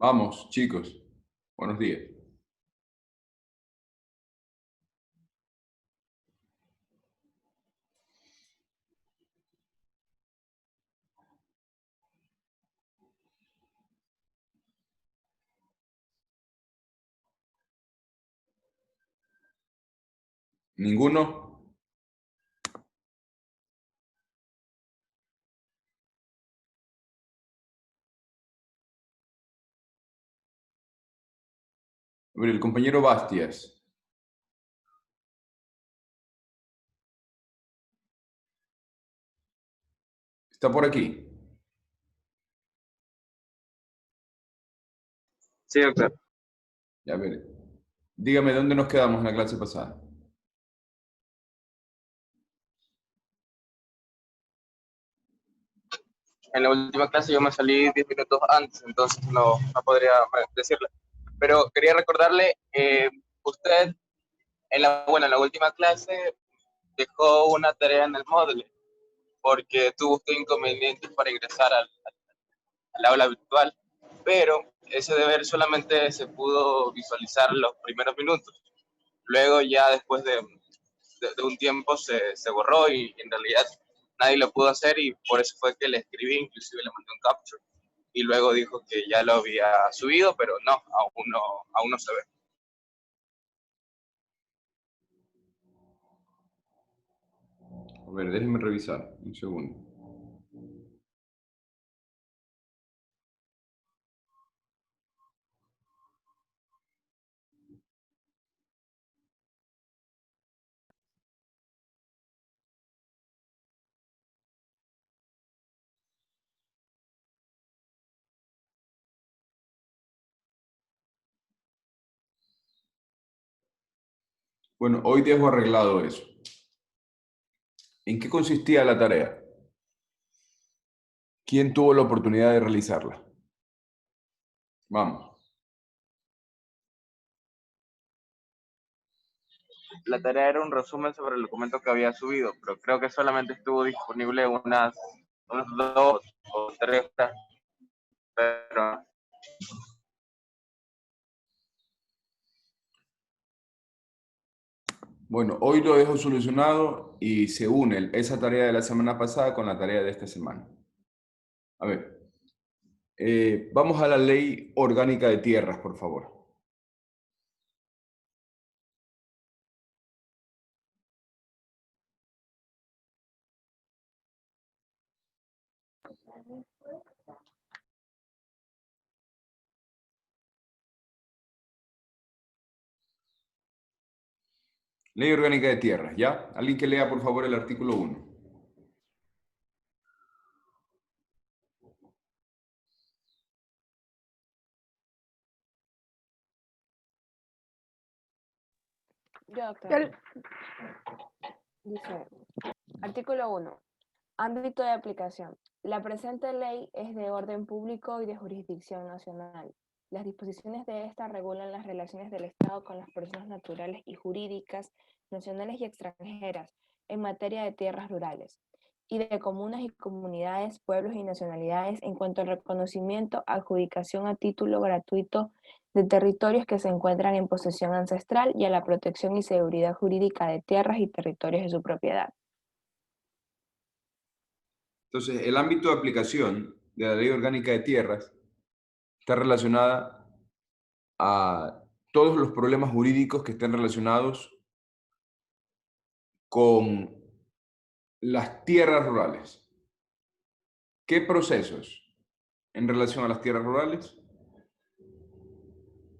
Vamos, chicos. Buenos días. ¿Ninguno? A ver, el compañero Bastias. ¿Está por aquí? Sí, doctor. A ver, dígame dónde nos quedamos en la clase pasada. En la última clase yo me salí 10 minutos antes, entonces no podría decirle. Pero quería recordarle, usted en la última clase dejó una tarea en el Moodle porque tuvo usted inconvenientes para ingresar al aula virtual, pero ese deber solamente se pudo visualizar los primeros minutos. Luego ya después de un tiempo se borró y en realidad nadie lo pudo hacer y por eso fue que le escribí, inclusive le mandé un capture y luego dijo que ya lo había subido, pero no, aún no se ve. A ver, déjenme revisar. Un segundo. Bueno, hoy dejo arreglado eso. ¿En qué consistía la tarea? ¿Quién tuvo la oportunidad de realizarla? Vamos. La tarea era un resumen sobre el documento que había subido, pero creo que solamente estuvo disponible unas 2 o 3 horas, pero Bueno, hoy lo dejo solucionado y se une esa tarea de la semana pasada con la tarea de esta semana. A ver, vamos a la ley orgánica de tierras, por favor. Ley orgánica de tierras, ¿ya? Alguien que lea, por favor, el artículo 1. Yo, doctor. Dice, artículo 1. Ámbito de aplicación. La presente ley es de orden público y de jurisdicción nacional. Las disposiciones de esta regulan las relaciones del Estado con las personas naturales y jurídicas, nacionales y extranjeras, en materia de tierras rurales, y de comunas y comunidades, pueblos y nacionalidades en cuanto al reconocimiento, adjudicación a título gratuito de territorios que se encuentran en posesión ancestral y a la protección y seguridad jurídica de tierras y territorios de su propiedad. Entonces, el ámbito de aplicación de la ley orgánica de tierras está relacionada a todos los problemas jurídicos que estén relacionados con las tierras rurales. ¿Qué procesos en relación a las tierras rurales?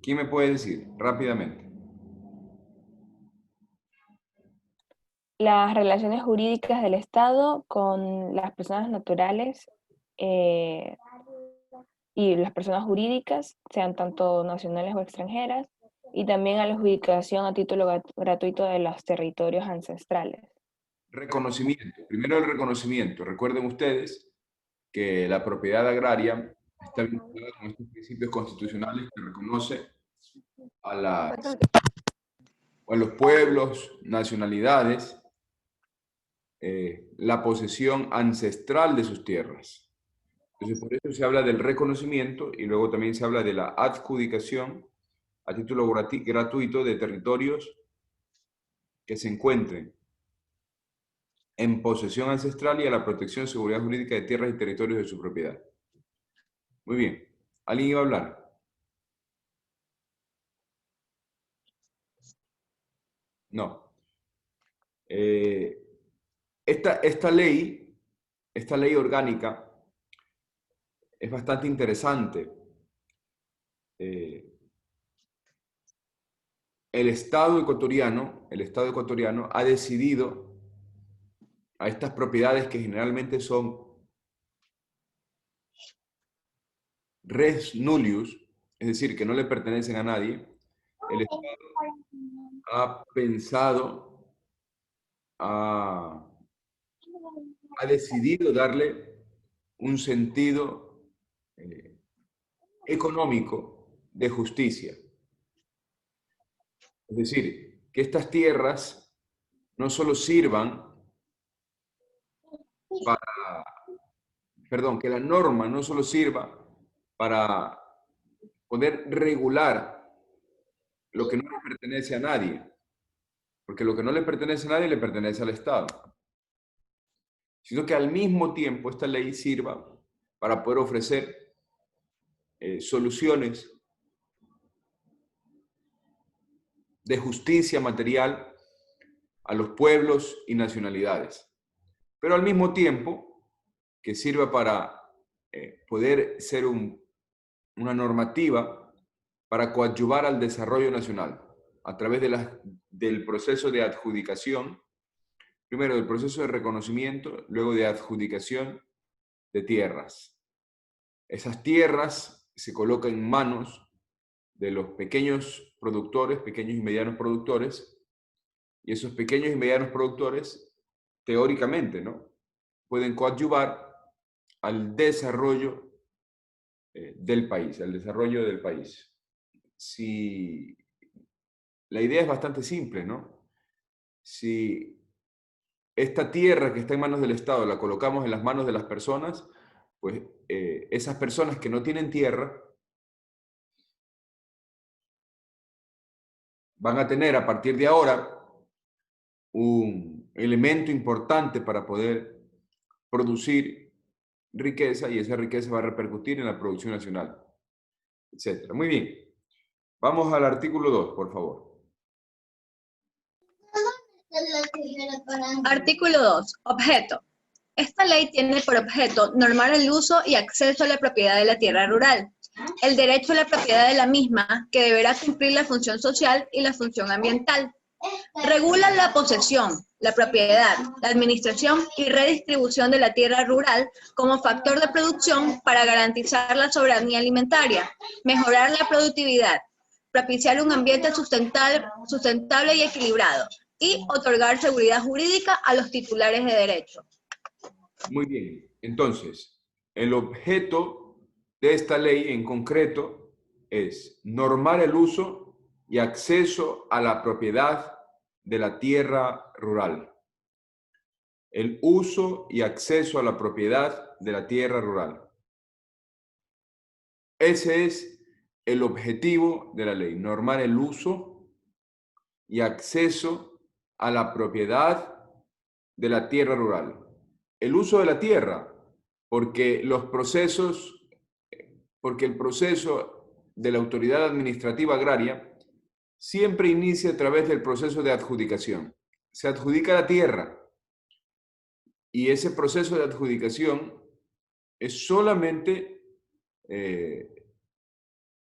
¿Quién me puede decir rápidamente? Las relaciones jurídicas del Estado con las personas naturales eh, y las personas jurídicas, sean tanto nacionales o extranjeras, y también a la adjudicación a título gratuito de los territorios ancestrales. Reconocimiento. Primero el reconocimiento. Recuerden ustedes que la propiedad agraria está vinculada con estos principios constitucionales que reconoce a, a los pueblos, nacionalidades, la posesión ancestral de sus tierras. Entonces, por eso se habla del reconocimiento y luego también se habla de la adjudicación a título gratuito de territorios que se encuentren en posesión ancestral y a la protección y seguridad jurídica de tierras y territorios de su propiedad. Muy bien. ¿Alguien iba a hablar? No. Esta ley orgánica es bastante interesante. El Estado ecuatoriano ha decidido a estas propiedades que generalmente son res nullius, es decir, que no le pertenecen a nadie, el Estado ha pensado, ha decidido darle un sentido económico de justicia. Es decir, que estas tierras no solo sirvan para, perdón, que la norma no solo sirva para poder regular lo que no le pertenece a nadie, porque lo que no le pertenece a nadie le pertenece al Estado, sino que al mismo tiempo esta ley sirva para poder ofrecer soluciones de justicia material a los pueblos y nacionalidades, pero al mismo tiempo que sirva para poder ser una normativa para coadyuvar al desarrollo nacional a través del proceso de adjudicación, primero del proceso de reconocimiento, luego de adjudicación de tierras. Esas tierras se colocan en manos de los pequeños productores, pequeños y medianos productores, y esos pequeños y medianos productores, teóricamente, ¿no?, pueden coadyuvar al desarrollo del país, al desarrollo del país. Si la idea es bastante simple, ¿no? Si esta tierra que está en manos del Estado la colocamos en las manos de las personas, pues esas personas que no tienen tierra van a tener a partir de ahora un elemento importante para poder producir riqueza y esa riqueza va a repercutir en la producción nacional, etc. Muy bien. Vamos al artículo 2, por favor. Artículo 2. Objeto. Esta ley tiene por objeto normar el uso y acceso a la propiedad de la tierra rural, el derecho a la propiedad de la misma, que deberá cumplir la función social y la función ambiental. Regula la posesión, la propiedad, la administración y redistribución de la tierra rural como factor de producción para garantizar la soberanía alimentaria, mejorar la productividad, propiciar un ambiente sustentable y equilibrado, y otorgar seguridad jurídica a los titulares de derecho. Muy bien. Entonces, el objeto de esta ley en concreto es normar el uso y acceso a la propiedad de la tierra rural. El uso y acceso a la propiedad de la tierra rural. Ese es el objetivo de la ley, normar el uso y acceso a la propiedad de la tierra rural. El uso de la tierra, porque el proceso de la autoridad administrativa agraria siempre inicia a través del proceso de adjudicación. Se adjudica la tierra y ese proceso de adjudicación es solamente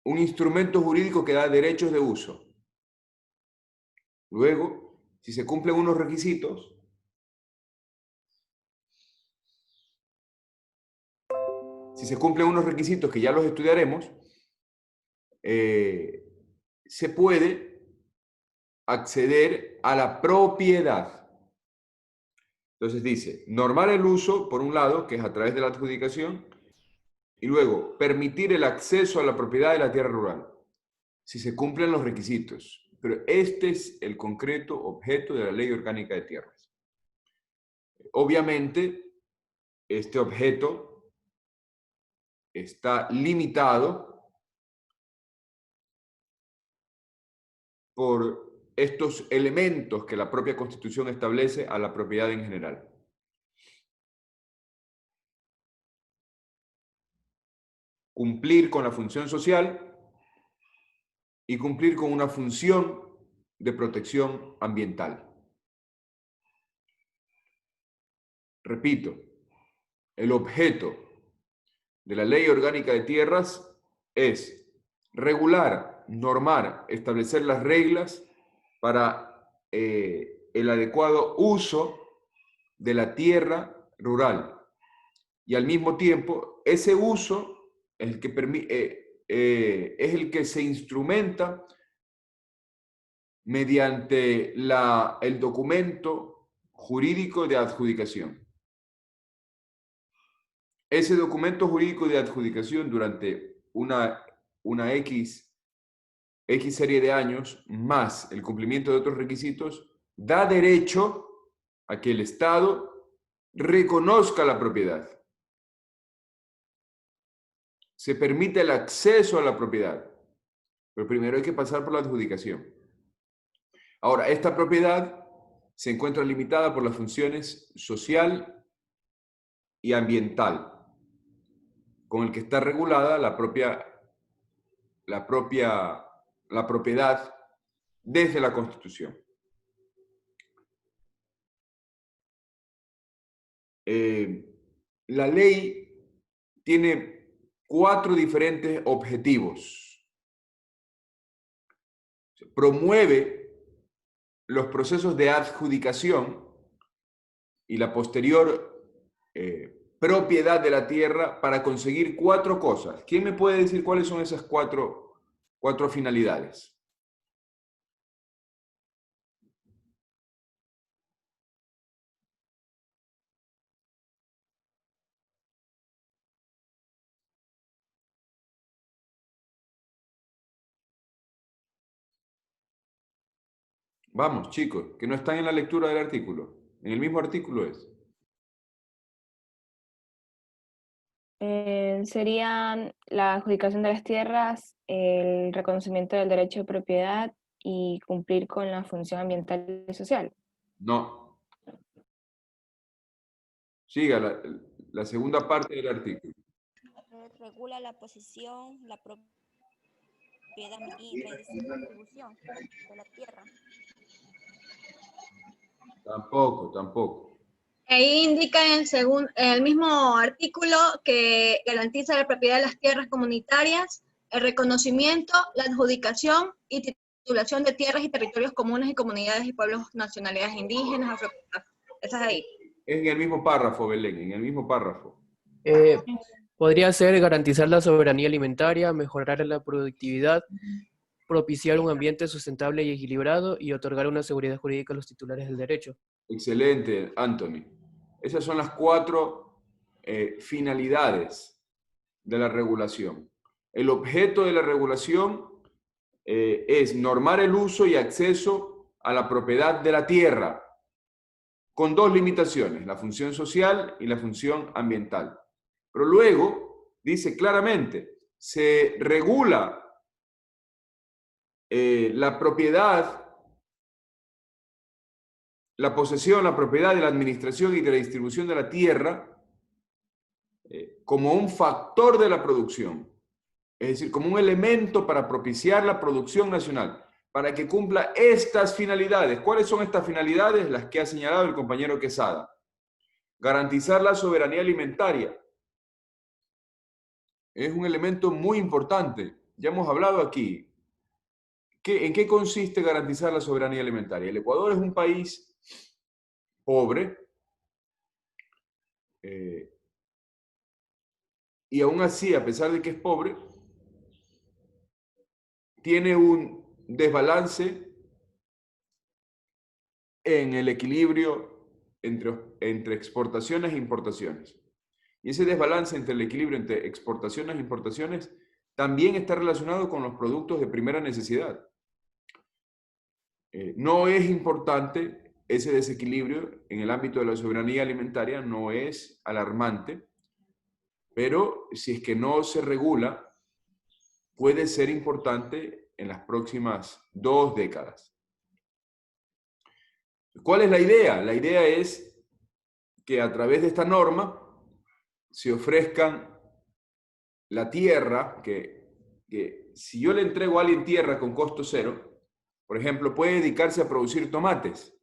un instrumento jurídico que da derechos de uso. Luego, si se cumplen unos requisitos, que ya los estudiaremos, se puede acceder a la propiedad. Entonces dice, normar el uso, por un lado, que es a través de la adjudicación, y luego permitir el acceso a la propiedad de la tierra rural, si se cumplen los requisitos. Pero este es el concreto objeto de la Ley Orgánica de Tierras. Obviamente, este objeto está limitado por estos elementos que la propia Constitución establece a la propiedad en general. Cumplir con la función social y cumplir con una función de protección ambiental. Repito, el objeto de la Ley Orgánica de Tierras es regular, normar, establecer las reglas para el adecuado uso de la tierra rural. Y al mismo tiempo, ese uso es el que se instrumenta mediante el documento jurídico de adjudicación. Ese documento jurídico de adjudicación durante una X serie de años, más el cumplimiento de otros requisitos, da derecho a que el Estado reconozca la propiedad. Se permite el acceso a la propiedad, pero primero hay que pasar por la adjudicación. Ahora, esta propiedad se encuentra limitada por las funciones social y ambiental, con el que está regulada la propiedad desde la Constitución. La ley tiene 4 diferentes objetivos. Promueve los procesos de adjudicación y la posterior propiedad de la tierra para conseguir 4 cosas. ¿Quién me puede decir cuáles son esas cuatro finalidades? Vamos, chicos, que no están en la lectura del artículo. En el mismo artículo es. Serían la adjudicación de las tierras, el reconocimiento del derecho de propiedad y cumplir con la función ambiental y social. No. Siga la segunda parte del artículo. Regula la posesión, la propiedad y redistribución de la tierra. Tampoco. Ahí indica en el mismo artículo que garantiza la propiedad de las tierras comunitarias, el reconocimiento, la adjudicación y titulación de tierras y territorios comunes y comunidades y pueblos, nacionalidades indígenas, Estás ahí. Es en el mismo párrafo, Belén, en el mismo párrafo. Podría ser garantizar la soberanía alimentaria, mejorar la productividad, propiciar un ambiente sustentable y equilibrado y otorgar una seguridad jurídica a los titulares del derecho. Excelente, Anthony. Esas son las 4 finalidades de la regulación. El objeto de la regulación es normar el uso y acceso a la propiedad de la tierra, con 2 limitaciones, la función social y la función ambiental. Pero luego dice claramente, se regula la propiedad, la posesión, la propiedad de la administración y de la distribución de la tierra como un factor de la producción, es decir, como un elemento para propiciar la producción nacional, para que cumpla estas finalidades. ¿Cuáles son estas finalidades? Las que ha señalado el compañero Quesada. Garantizar la soberanía alimentaria. Es un elemento muy importante. Ya hemos hablado aquí. ¿En qué consiste garantizar la soberanía alimentaria? El Ecuador es un país pobre, y aún así, a pesar de que es pobre, tiene un desbalance en el equilibrio entre exportaciones e importaciones. Y ese desbalance entre el equilibrio entre exportaciones e importaciones también está relacionado con los productos de primera necesidad. No es importante ese desequilibrio en el ámbito de la soberanía alimentaria, no es alarmante, pero si es que no se regula, puede ser importante en las próximas 2 décadas. ¿Cuál es la idea? La idea es que a través de esta norma se ofrezcan la tierra, que si yo le entrego a alguien tierra con costo cero, por ejemplo, puede dedicarse a producir tomates,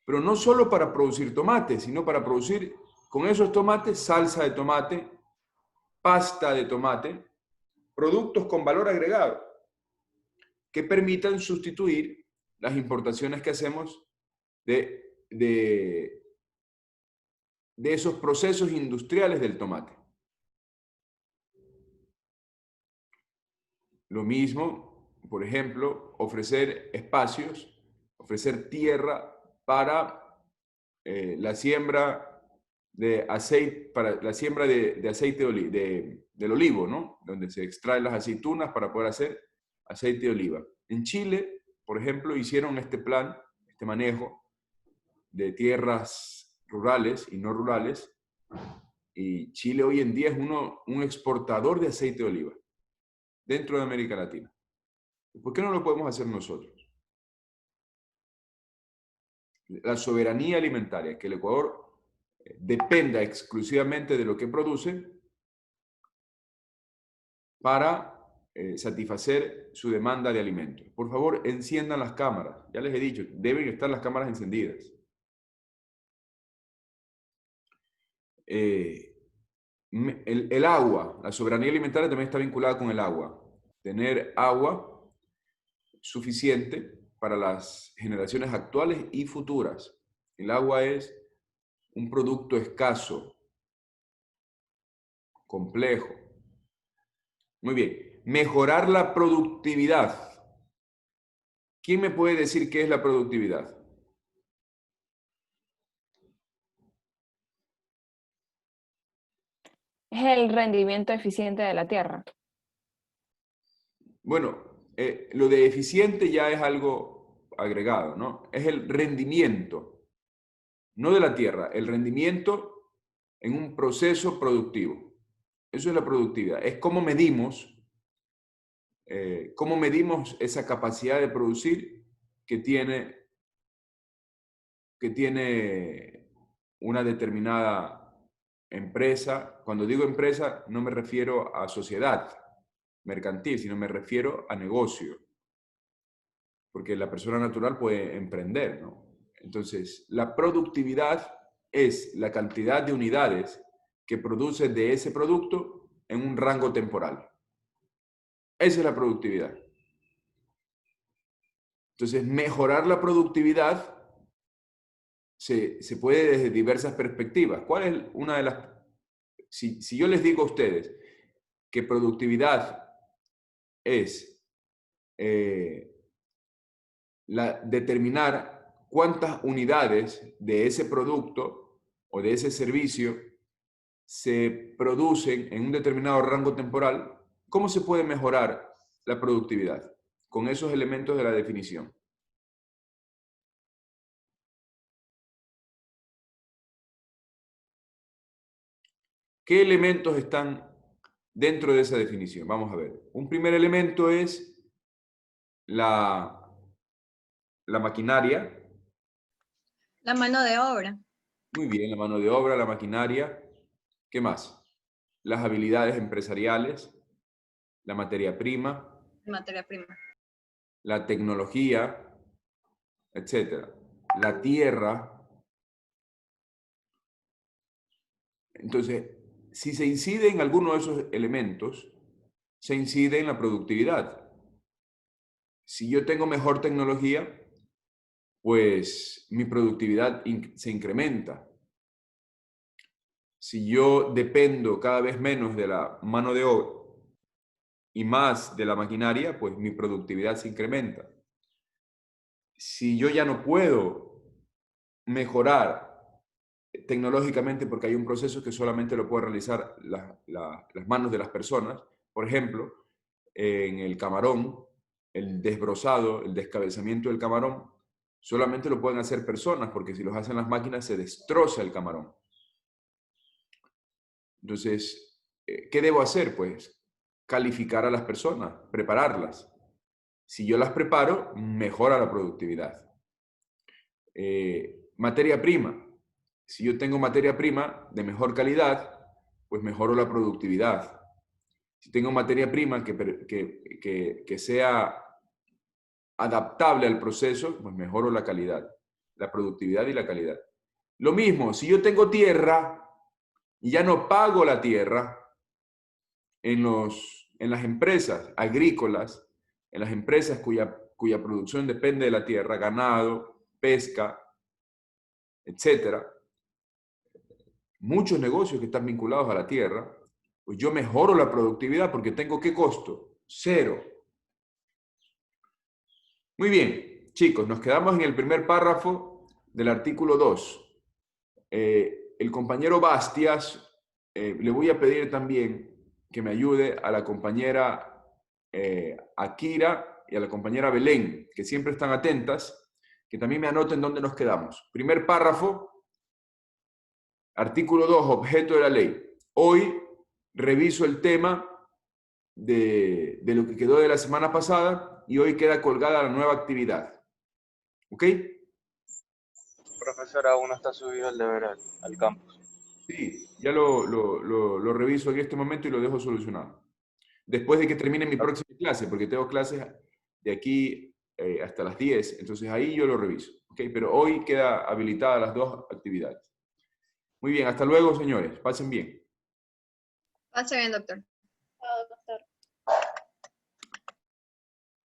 pero no solo para producir tomates, sino para producir con esos tomates salsa de tomate, pasta de tomate, productos con valor agregado que permitan sustituir las importaciones que hacemos de esos procesos industriales del tomate. Lo mismo, por ejemplo, ofrecer espacios, ofrecer tierra para la siembra de aceite, para la siembra de aceite del olivo, ¿no? Donde se extraen las aceitunas para poder hacer aceite de oliva. En Chile, por ejemplo, hicieron este plan, este manejo de tierras rurales y no rurales, y Chile hoy en día es un exportador de aceite de oliva dentro de América Latina. ¿Por qué no lo podemos hacer nosotros? La soberanía alimentaria, que el Ecuador dependa exclusivamente de lo que produce para satisfacer su demanda de alimentos. Por favor, enciendan las cámaras. Ya les he dicho, deben estar las cámaras encendidas. El agua, la soberanía alimentaria también está vinculada con el agua. Tener agua suficiente para las generaciones actuales y futuras. El agua es un producto escaso, complejo. Muy bien. Mejorar la productividad. ¿Quién me puede decir qué es la productividad? Es el rendimiento eficiente de la tierra. Bueno, lo de eficiente ya es algo agregado, ¿no? Es el rendimiento, no de la tierra, el rendimiento en un proceso productivo. Eso es la productividad. Es cómo medimos esa capacidad de producir que tiene una determinada empresa. Cuando digo empresa, no me refiero a sociedad mercantil, sino me refiero a negocio, porque la persona natural puede emprender, ¿no? Entonces, la productividad es la cantidad de unidades que produce de ese producto en un rango temporal. Esa es la productividad. Entonces, mejorar la productividad se puede desde diversas perspectivas. ¿Cuál es una de las...? Si yo les digo a ustedes que productividad es determinar cuántas unidades de ese producto o de ese servicio se producen en un determinado rango temporal, ¿cómo se puede mejorar la productividad? Con esos elementos de la definición. ¿Qué elementos están dentro de esa definición? Vamos a ver. Un primer elemento es la maquinaria. La mano de obra. Muy bien, la mano de obra, la maquinaria. ¿Qué más? Las habilidades empresariales, la materia prima. Materia prima. La tecnología, etcétera. La tierra. Entonces, si se incide en alguno de esos elementos, se incide en la productividad. Si yo tengo mejor tecnología, pues mi productividad se incrementa. Si yo dependo cada vez menos de la mano de obra y más de la maquinaria, pues mi productividad se incrementa. Si yo ya no puedo mejorar tecnológicamente porque hay un proceso que solamente lo puede realizar las manos de las personas, por ejemplo, en el camarón, el desbrozado, el descabezamiento del camarón, solamente lo pueden hacer personas porque si los hacen las máquinas se destroza el camarón. Entonces, ¿qué debo hacer? Pues calificar a las personas, prepararlas. Si yo las preparo, mejora la productividad. Materia prima. Si yo tengo materia prima de mejor calidad, pues mejoro la productividad. Si tengo materia prima que sea adaptable al proceso, pues mejoro la calidad, la productividad y la calidad. Lo mismo, si yo tengo tierra y ya no pago la tierra en las empresas agrícolas, en las empresas cuya producción depende de la tierra, ganado, pesca, etcétera, muchos negocios que están vinculados a la tierra, pues yo mejoro la productividad porque tengo ¿qué costo? 0. Muy bien, chicos, nos quedamos en el primer párrafo del artículo 2. El compañero Bastias, le voy a pedir también que me ayude a la compañera Akira y a la compañera Belén, que siempre están atentas, que también me anoten dónde nos quedamos. Primer párrafo, artículo 2, objeto de la ley. Hoy reviso el tema de lo que quedó de la semana pasada y hoy queda colgada la nueva actividad. ¿Ok? Profesor, aún no está subido el deber al campus. Sí, ya lo reviso en este momento y lo dejo solucionado. Después de que termine mi próxima clase, porque tengo clases de aquí hasta las 10, entonces ahí yo lo reviso. ¿Ok? Pero hoy queda habilitadas las 2 actividades. Muy bien, hasta luego, señores. Pasen bien. Pase bien, doctor. Chao, doctor.